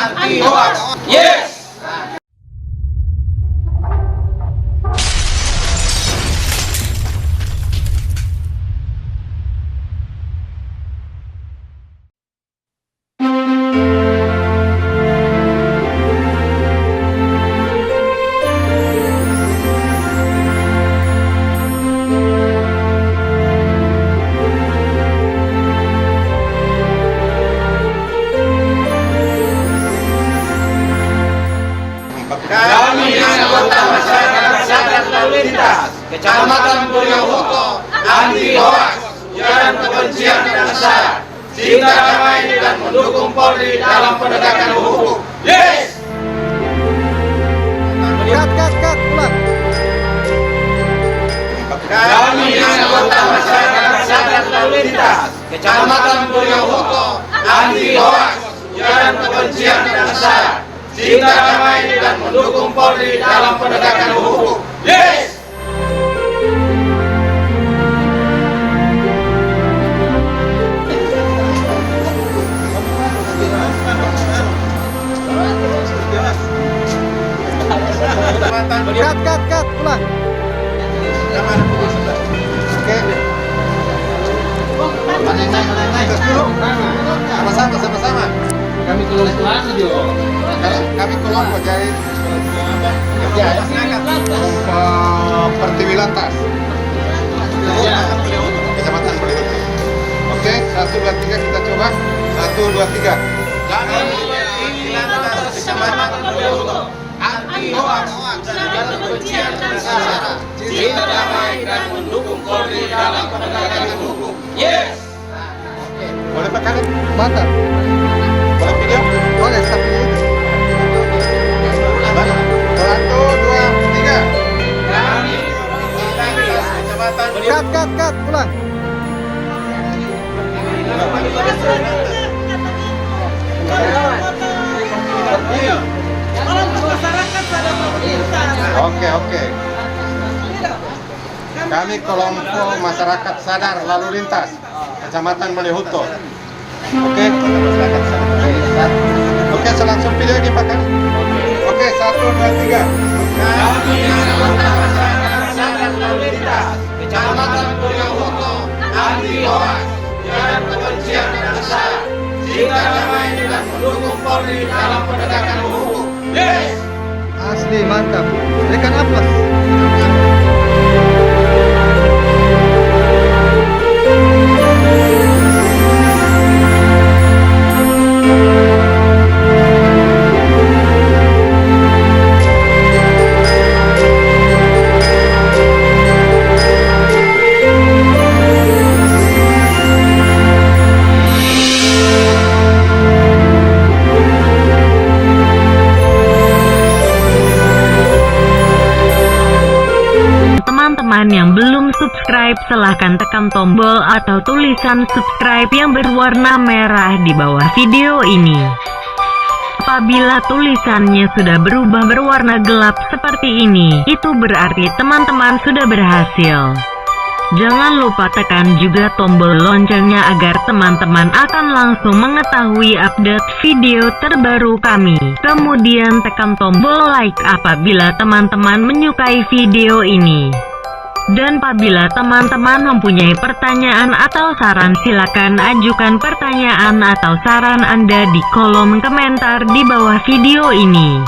anti hoax. Yes. Kami anggota masyarakat sadar lalu lintas, Kecamatan Puryohuto, anti hoax, ujaran kebencian dan sara, cinta damai dan mendukung Polri dalam penegakan hukum. Yes. Cut, pulang. Kami anggota masyarakat sadar lalu lintas, Kecamatan Puryohuto, anti hoax, ujaran kebencian dan sara, cinta damai dan mendukung Polri dalam penegakan hukum. Yes. Cut, pulang. Oke. Sama-sama. Kami kelompok Jo. Kami kelompok jadi Pertiwi Lantas. Kecamatan Puryohuto. Oke, 1, 2, 3 kita coba. 1, 2, 3. Kami Pertiwi Lantas Kecamatan Puryohuto, anti hoax, ujaran kebencian dan sara, cinta damai dan mendukung Polri dalam penegakan hukum. Yes. Boleh pakai? Mantap. Boleh video? Boleh, stop video itu. 1, 2, 3. Kami Kecamatan Puryohuto. Cut, pulang. Oke. Kami kelompok masyarakat sadar lalu lintas, Kecamatan Puryohuto. Oke, langsung video dipakai. Oke, 1, 2, 3. Kami anggota masyarakat sadar lalu lintas, Kecamatan Puryohuto, anti hoax, ujaran kebencian dan sara, cinta damai dan mendukung Polri dalam penegakan hukum. Yes. Asli mantap. Berikan aplaus. Teman-teman yang belum subscribe, silahkan tekan tombol atau tulisan subscribe yang berwarna merah di bawah video ini. Apabila tulisannya sudah berubah berwarna gelap seperti ini, itu berarti teman-teman sudah berhasil. Jangan lupa tekan juga tombol loncengnya agar teman-teman akan langsung mengetahui update video terbaru kami. Kemudian tekan tombol like apabila teman-teman menyukai video ini. Dan apabila teman-teman mempunyai pertanyaan atau saran, silakan ajukan pertanyaan atau saran Anda di kolom komentar di bawah video ini.